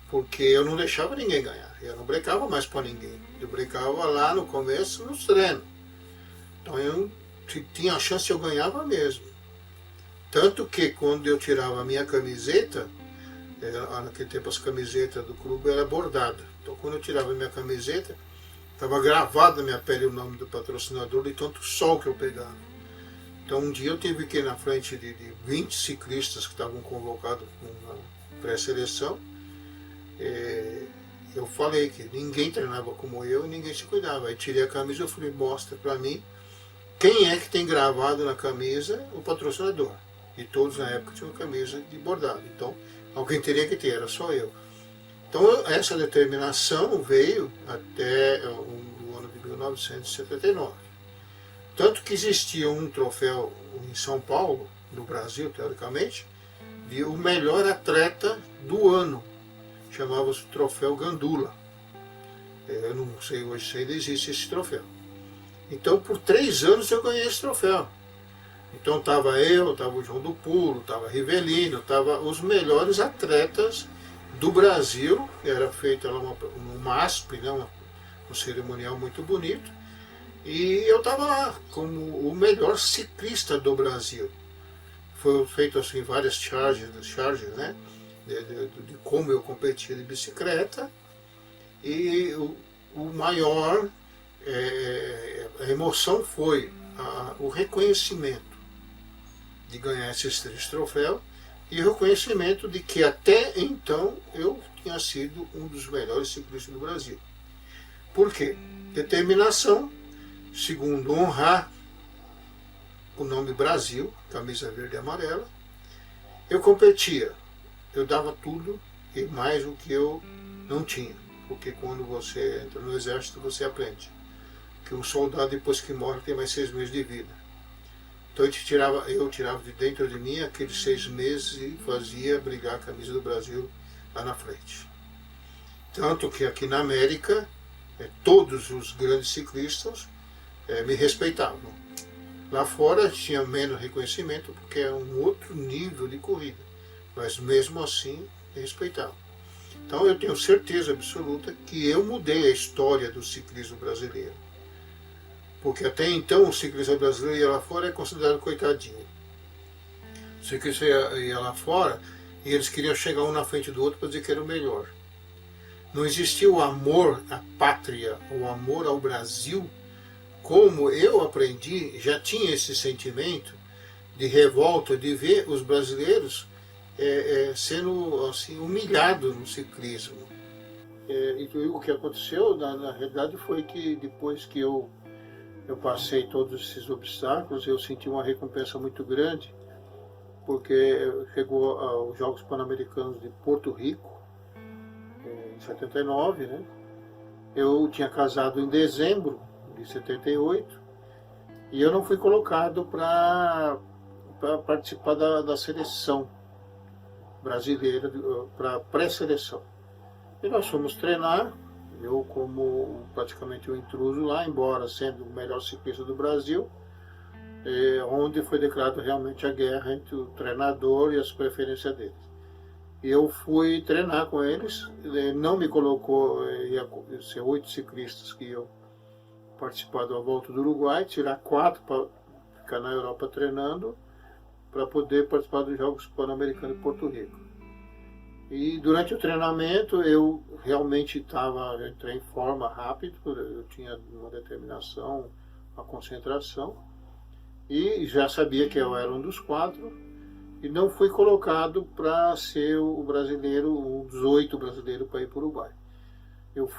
porque eu não deixava ninguém ganhar, eu não brecava mais para ninguém, eu brecava lá no começo nos treinos. Então eu tinha a chance, eu ganhava mesmo. Tanto que quando eu tirava a minha camiseta, naquele tempo as camisetas do clube eram bordadas. Então quando eu tirava a minha camiseta, estava gravado na minha pele o nome do patrocinador de tanto sol que eu pegava. Então um dia eu tive que ir na frente de 20 ciclistas que estavam convocados na pré-seleção. Eu falei que ninguém treinava como eu e ninguém se cuidava. Aí tirei a camisa e falei, mostra para mim quem é que tem gravado na camisa o patrocinador. E todos na época tinham camisa de bordado. Então alguém teria que ter, era só eu. Então essa determinação veio até o ano de 1979. Tanto que existia um troféu em São Paulo, no Brasil teoricamente, de o melhor atleta do ano. Chamava-se Troféu Gandula. Eu não sei hoje se ainda existe esse troféu. Então por 3 anos eu ganhei esse troféu. Então estava eu, estava o João do Pulo, estava Rivelino, estava os melhores atletas do Brasil. Era feita lá um MASP, né, um cerimonial muito bonito. E eu estava lá como o melhor ciclista do Brasil. Foi feito assim várias charges, né? De como eu competia de bicicleta, e o maior, a emoção foi o reconhecimento de ganhar esses 3 troféus e o reconhecimento de que até então eu tinha sido um dos melhores ciclistas do Brasil. Por quê? Determinação, segundo honrar o nome Brasil, camisa verde e amarela. Eu competia, eu dava tudo e mais do que eu não tinha, porque quando você entra no exército você aprende que um soldado depois que morre tem mais 6 meses de vida. Então eu tirava de dentro de mim aqueles 6 meses e fazia brigar a camisa do Brasil lá na frente. Tanto que aqui na América todos os grandes ciclistas me respeitavam. Lá fora tinha menos reconhecimento porque é um outro nível de corrida. Mas mesmo assim, respeitavam. Então eu tenho certeza absoluta que eu mudei a história do ciclismo brasileiro. Porque até então o ciclista brasileiro ia lá fora é considerado coitadinho. O ciclista ia lá fora e eles queriam chegar um na frente do outro para dizer que era o melhor. Não existia o amor à pátria, o amor ao Brasil, como eu aprendi, já tinha esse sentimento de revolta, de ver os brasileiros sendo assim, humilhados no ciclismo. E o que aconteceu, na realidade, foi que depois que eu passei todos esses obstáculos, eu senti uma recompensa muito grande, porque chegou os Jogos Pan-Americanos de Porto Rico, em 79, né? Eu tinha casado em dezembro de 78 e eu não fui colocado para participar da seleção brasileira, para pré-seleção. E nós fomos treinar, eu como praticamente um intruso lá, embora sendo o melhor ciclista do Brasil, onde foi declarado realmente a guerra entre o treinador e as preferências deles. Eu fui treinar com eles, ele não me colocou, ia ser 8 ciclistas que iam participar da Volta do Uruguai, tirar 4 para ficar na Europa treinando, para poder participar dos Jogos Pan-Americanos de Porto Rico. E durante o treinamento eu realmente entrei em forma rápido, eu tinha uma determinação, uma concentração, e já sabia que eu era um dos 4, e não fui colocado para ser o brasileiro, um dos 8 brasileiros para ir para o Uruguai. Eu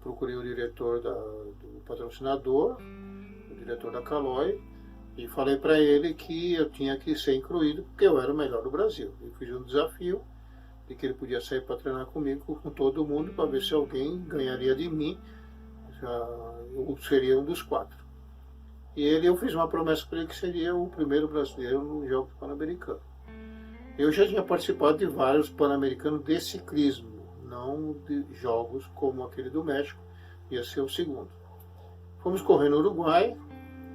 procurei o diretor do patrocinador, o diretor da Caloi, e falei para ele que eu tinha que ser incluído porque eu era o melhor do Brasil. E fiz um desafio de que ele podia sair para treinar comigo, com todo mundo, para ver se alguém ganharia de mim, eu seria um dos 4. E eu fiz uma promessa para ele que seria o primeiro brasileiro nos Jogos Pan-Americanos. Eu já tinha participado de vários Pan-Americanos de ciclismo, não de jogos como aquele do México, ia ser o segundo. Fomos correr no Uruguai,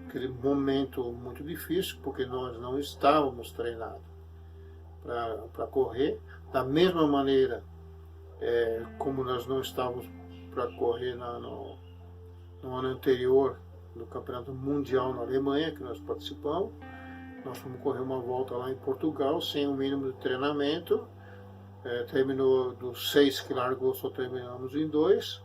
aquele momento muito difícil, porque nós não estávamos treinados para correr, da mesma maneira como nós não estávamos para correr no ano anterior, no Campeonato Mundial na Alemanha, que nós participamos. Nós fomos correr uma volta lá em Portugal, sem o mínimo de treinamento. Terminou dos 6 que largou, só terminamos em 2,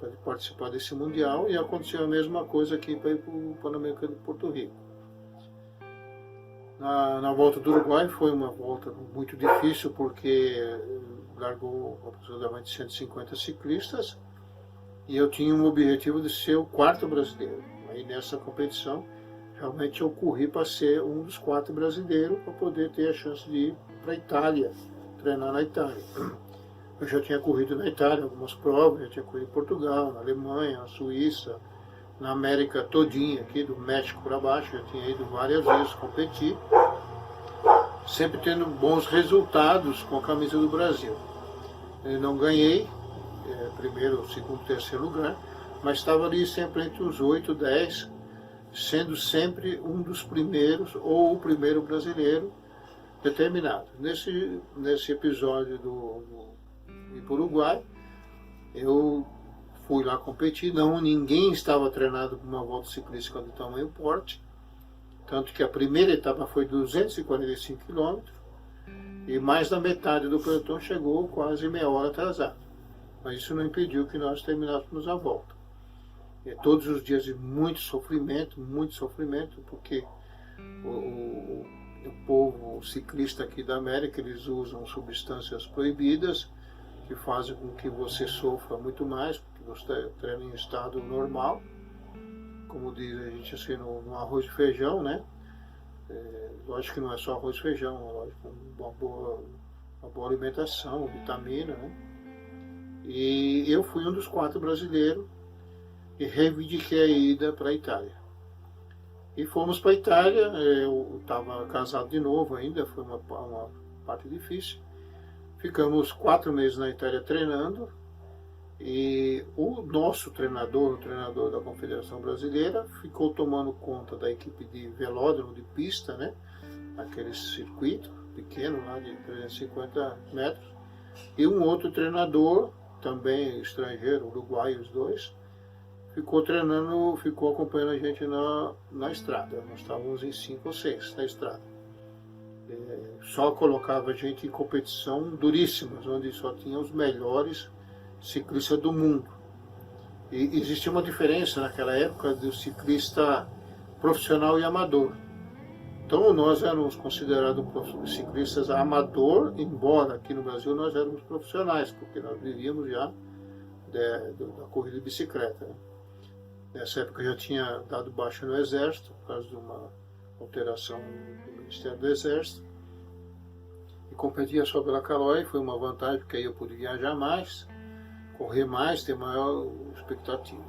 para participar desse Mundial. E aconteceu a mesma coisa aqui para ir para o Pan-Americano de Porto Rico. Na volta do Uruguai foi uma volta muito difícil, porque largou aproximadamente 150 ciclistas, e eu tinha um objetivo de ser o 4º brasileiro. Aí nessa competição, realmente eu corri para ser um dos 4 brasileiros, para poder ter a chance de ir para a Itália, treinar na Itália. Eu já tinha corrido na Itália algumas provas, já tinha corrido em Portugal, na Alemanha, na Suíça, na América todinha, aqui do México para baixo, já tinha ido várias vezes competir, sempre tendo bons resultados com a camisa do Brasil. Eu não ganhei primeiro, segundo, terceiro lugar, mas estava ali sempre entre os 8, 10, sendo sempre um dos primeiros ou o primeiro brasileiro determinado. Nesse episódio do Uruguai, eu fui lá competir, ninguém estava treinado para uma volta ciclística de tamanho porte, tanto que a primeira etapa foi 245 km e mais da metade do pelotão chegou quase meia hora atrasado. Mas isso não impediu que nós terminássemos a volta. Todos os dias de muito sofrimento, porque o povo ciclista aqui da América, eles usam substâncias proibidas, que fazem com que você sofra muito mais, porque você treina em estado normal, como diz a gente assim, no arroz e feijão, né? Lógico que não é só arroz e feijão, lógico, uma boa alimentação, vitamina, né? E eu fui um dos 4 brasileiros e reivindiquei a ida para a Itália. E fomos para a Itália, eu estava casado de novo ainda, foi uma parte difícil. Ficamos 4 meses na Itália treinando, e o nosso treinador, o treinador da Confederação Brasileira, ficou tomando conta da equipe de velódromo, de pista, né? Aquele circuito pequeno lá de 350 metros. E um outro treinador, também estrangeiro, uruguaio os dois, ficou treinando, ficou acompanhando a gente na estrada. Nós estávamos em 5 ou 6 na estrada. Só colocava a gente em competição duríssimas, onde só tinha os melhores ciclistas do mundo. E existia uma diferença naquela época do ciclista profissional e amador. Então nós éramos considerados ciclistas amador, embora aqui no Brasil nós éramos profissionais, porque nós vivíamos já da corrida de bicicleta. Né? Nessa época eu já tinha dado baixa no Exército, por causa de uma alteração do Ministério do Exército. E competia só pela Caloi, foi uma vantagem, porque aí eu pude viajar mais, correr mais, ter maior expectativa.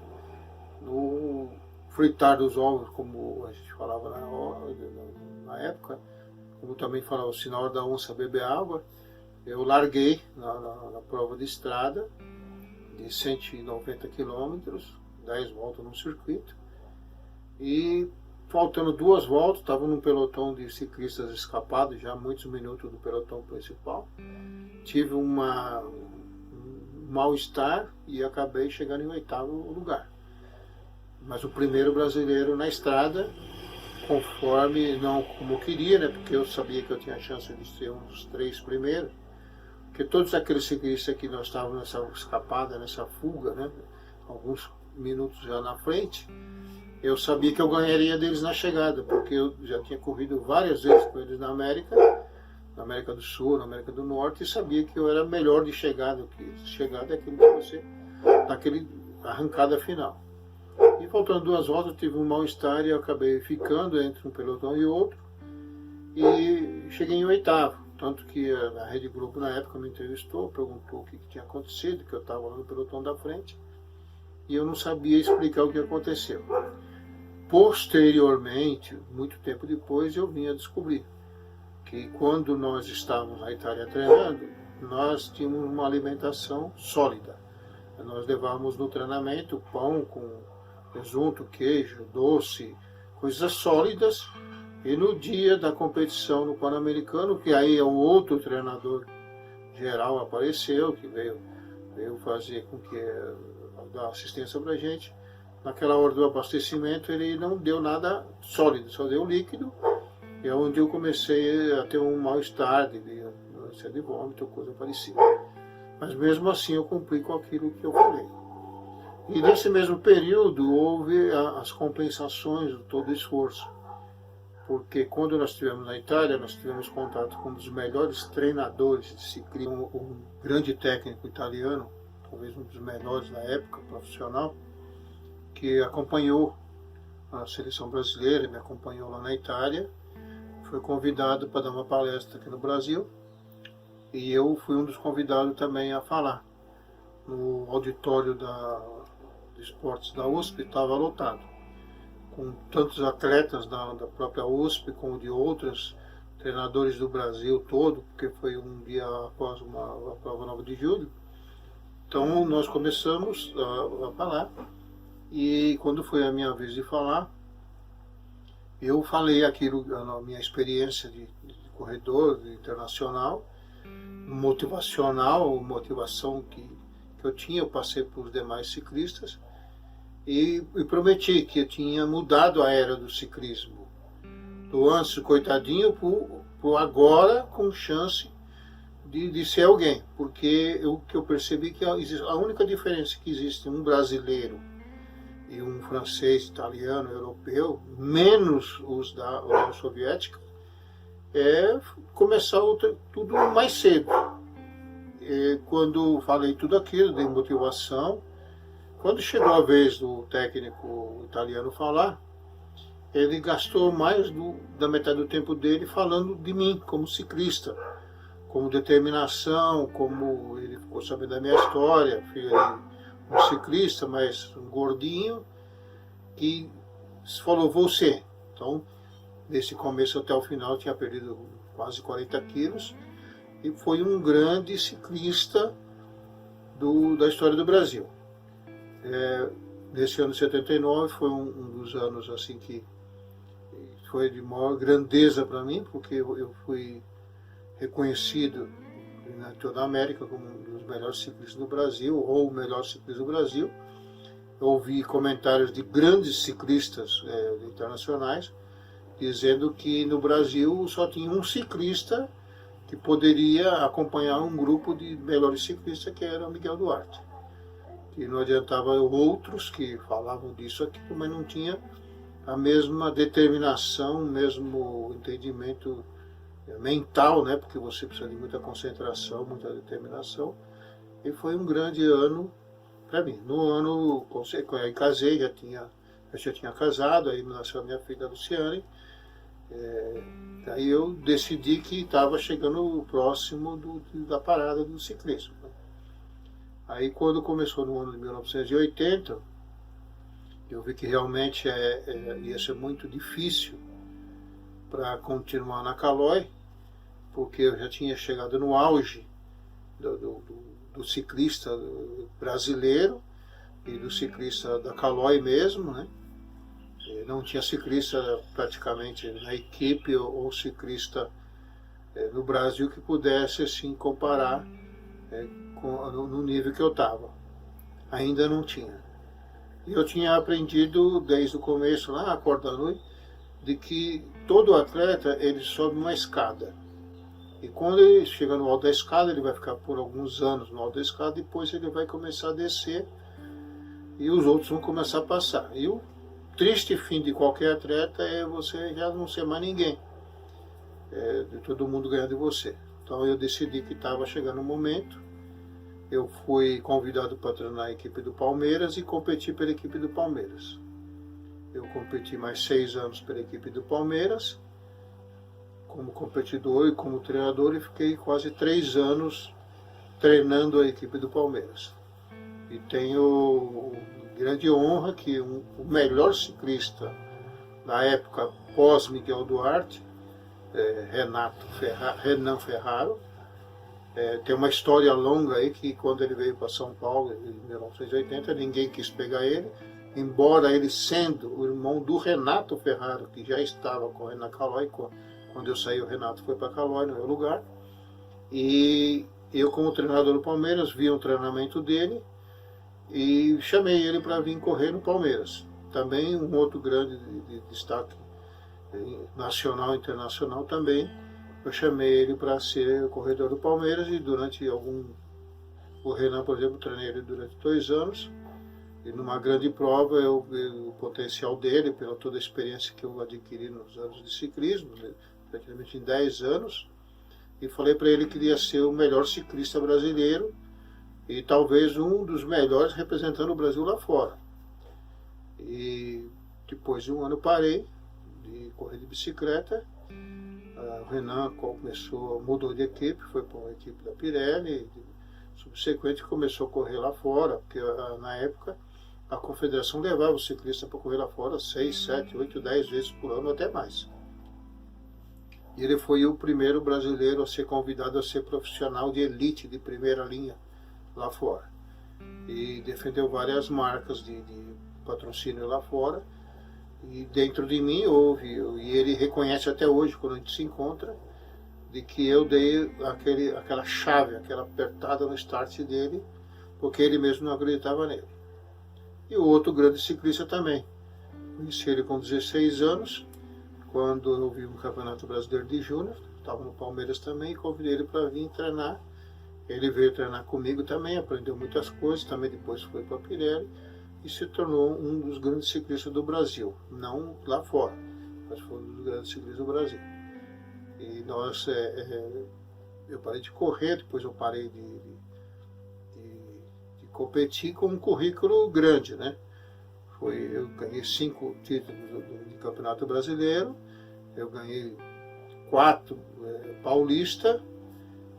No fritar dos ovos, como a gente falava na época, como também falava assim, na hora da onça beber água, eu larguei na prova de estrada, de 190 quilômetros, 10 voltas no circuito, e faltando 2 voltas, estava num pelotão de ciclistas escapados, já muitos minutos do pelotão principal, tive um mal-estar e acabei chegando em 8º lugar. Mas o primeiro brasileiro na estrada, conforme, não como eu queria, né, porque eu sabia que eu tinha a chance de ser um dos 3 primeiros, porque todos aqueles ciclistas que nós estávamos nessa escapada, nessa fuga, né, alguns minutos já na frente, eu sabia que eu ganharia deles na chegada, porque eu já tinha corrido várias vezes com eles na América do Sul, na América do Norte, e sabia que eu era melhor de chegada, que chegada é aquilo que você, naquele arrancada final. E faltando 2 voltas, eu tive um mal-estar e eu acabei ficando entre um pelotão e outro, e cheguei em 8º. Tanto que a Rede Globo na época me entrevistou, perguntou o que tinha acontecido, que eu estava lá no pelotão da frente, e eu não sabia explicar o que aconteceu. Posteriormente, muito tempo depois, eu vim a descobrir que quando nós estávamos na Itália treinando, nós tínhamos uma alimentação sólida. Nós levávamos no treinamento pão com presunto, queijo, doce, coisas sólidas. E no dia da competição no Pan-Americano, que aí o outro treinador geral apareceu, que veio fazer com que dar assistência para a gente, naquela hora do abastecimento ele não deu nada sólido, só deu líquido. E é onde eu comecei a ter um mal-estar, de vômito, coisa parecida. Mas mesmo assim eu cumpri com aquilo que eu falei. E nesse mesmo período houve as compensações de todo o esforço. Porque quando nós estivemos na Itália, nós tivemos contato com um dos melhores treinadores de ciclismo, um grande técnico italiano, talvez um dos melhores na época, profissional, que acompanhou a seleção brasileira, me acompanhou lá na Itália, foi convidado para dar uma palestra aqui no Brasil, e eu fui um dos convidados também a falar. No auditório de esportes da USP estava lotado, com tantos atletas da própria USP, como de outros treinadores do Brasil todo, porque foi um dia após a prova 9 de julho. Então nós começamos a falar, e quando foi a minha vez de falar, eu falei aquilo, a minha experiência de corredor internacional, motivação que eu tinha, eu passei por os demais ciclistas, e prometi que eu tinha mudado a era do ciclismo, do antes coitadinho pro agora com chance de ser alguém, porque eu percebi que a única diferença que existe um brasileiro e um francês, italiano, europeu, menos os da União Soviética, é começar tudo mais cedo. E quando falei tudo aquilo, dei motivação. Quando chegou a vez do técnico italiano falar, ele gastou mais da metade do tempo dele falando de mim como ciclista, como determinação, como ele ficou sabendo da minha história, filho de um ciclista, mas um gordinho, que falou você. Então, desse começo até o final, tinha perdido quase 40 quilos, e foi um grande ciclista da história do Brasil. Nesse ano de 79 foi um dos anos assim que foi de maior grandeza para mim, porque eu fui reconhecido na toda a América como um dos melhores ciclistas do Brasil, ou o melhor ciclista do Brasil. Eu ouvi comentários de grandes ciclistas internacionais dizendo que no Brasil só tinha um ciclista que poderia acompanhar um grupo de melhores ciclistas, que era o Miguel Duarte. Que não adiantava outros que falavam disso aqui, mas não tinha a mesma determinação, o mesmo entendimento mental, né? Porque você precisa de muita concentração, muita determinação. E foi um grande ano para mim. No ano consequente, aí casei, eu já tinha casado, aí nasceu a minha filha Luciane. Aí eu decidi que estava chegando próximo da parada do ciclismo. Aí quando começou no ano de 1980, eu vi que realmente ia ser muito difícil para continuar na Caloi, porque eu já tinha chegado no auge do ciclista brasileiro e do ciclista da Caloi mesmo, né? Não tinha ciclista praticamente na equipe ou ciclista no Brasil que pudesse assim comparar no nível que eu estava. Ainda não tinha. E eu tinha aprendido desde o começo, lá na Corda da Noite, de que todo atleta ele sobe uma escada. E quando ele chega no alto da escada, ele vai ficar por alguns anos no alto da escada, depois ele vai começar a descer e os outros vão começar a passar. E o triste fim de qualquer atleta é você já não ser mais ninguém, de todo mundo ganhar de você. Então eu decidi que estava chegando o momento. Eu fui convidado para treinar a equipe do Palmeiras e competi pela equipe do Palmeiras. Eu competi mais 6 anos pela equipe do Palmeiras, como competidor e como treinador, e fiquei quase 3 anos treinando a equipe do Palmeiras. E tenho grande honra que o melhor ciclista na época pós Miguel Duarte, Renan Ferraro, tem uma história longa aí que quando ele veio para São Paulo em 1980 ninguém quis pegar ele, embora ele sendo o irmão do Renato Ferraro, que já estava correndo na Caloi. Quando eu saí, o Renato foi para a Caloi, no meu lugar, e eu, como treinador do Palmeiras, vi um treinamento dele e chamei ele para vir correr no Palmeiras. Também um outro grande de destaque nacional e internacional também. Eu chamei ele para ser o corredor do Palmeiras e o Renan, por exemplo, treinei ele durante 2 anos. E numa grande prova eu vi o potencial dele, pela toda a experiência que eu adquiri nos anos de ciclismo, praticamente em 10 anos, e falei para ele que queria ser o melhor ciclista brasileiro e talvez um dos melhores representando o Brasil lá fora. E depois de um ano parei de correr de bicicleta. O Renan mudou de equipe, foi para uma equipe da Pirelli, subsequente começou a correr lá fora, porque na época a confederação levava o ciclista para correr lá fora 6, 7, 8, 10 vezes por ano, até mais. E ele foi o primeiro brasileiro a ser convidado a ser profissional de elite, de primeira linha, lá fora. E defendeu várias marcas de patrocínio lá fora. E dentro de mim houve, e ele reconhece até hoje, quando a gente se encontra, de que eu dei aquela chave, aquela apertada no start dele, porque ele mesmo não acreditava nele. E o outro grande ciclista também. Conheci ele com 16 anos, quando eu vi um Campeonato Brasileiro de Júnior, estava no Palmeiras também, e convidei ele para vir treinar. Ele veio treinar comigo também, aprendeu muitas coisas, também depois foi para a Pirelli, e se tornou um dos grandes ciclistas do Brasil, não lá fora, mas foi um dos grandes ciclistas do Brasil. E eu parei de correr, depois eu parei de competir com um currículo grande, né? Eu ganhei 5 títulos de Campeonato Brasileiro, eu ganhei 4 Paulista,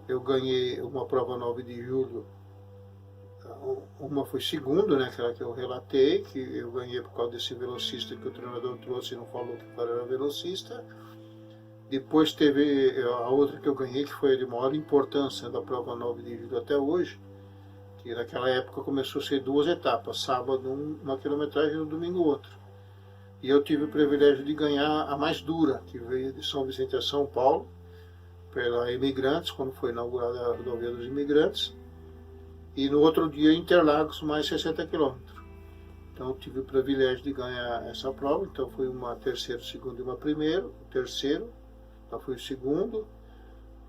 eu ganhei uma prova 9 de julho. Uma foi segundo, né, aquela que eu relatei, que eu ganhei por causa desse velocista que o treinador trouxe e não falou que o cara era velocista. Depois teve a outra que eu ganhei, que foi de maior importância da prova 9 de julho até hoje, que naquela época começou a ser 2 etapas, sábado uma quilometragem e no domingo outra. E eu tive o privilégio de ganhar a mais dura, que veio de São Vicente a São Paulo, pela Imigrantes, quando foi inaugurada a rodovia dos Imigrantes, e no outro dia Interlagos, mais 60 quilômetros. Então eu tive o privilégio de ganhar essa prova, então fui uma terceiro, segundo e uma primeiro, terceiro, então fui o segundo,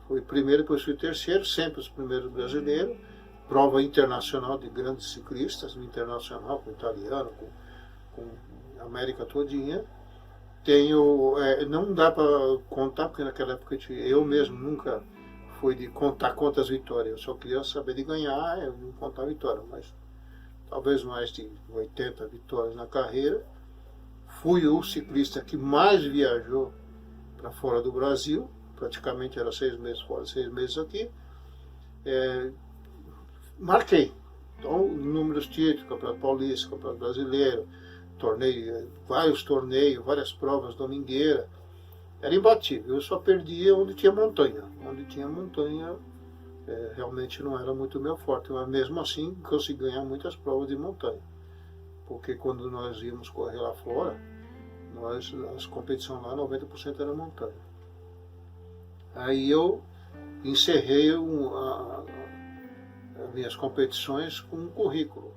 fui primeiro, depois fui terceiro, sempre os primeiros brasileiros, prova internacional de grandes ciclistas, internacional, com italiano, com América todinha. Tenho, não dá para contar, porque naquela época eu mesmo nunca fui de contar quantas vitórias, eu só queria saber de ganhar, eu não contar vitória, mas talvez mais de 80 vitórias na carreira. Fui o ciclista que mais viajou para fora do Brasil, praticamente era 6 meses fora, 6 meses aqui. Marquei. Então, inúmeros títulos, Campeonato Paulista, Campeonato Brasileiro, vários torneios, várias provas domingueiras. Era imbatível. Eu só perdia onde tinha montanha. Onde tinha montanha, realmente não era muito meu forte, mas mesmo assim consegui ganhar muitas provas de montanha. Porque quando nós íamos correr lá fora, as competições lá, 90% era montanha. Aí eu encerrei as minhas competições com um currículo.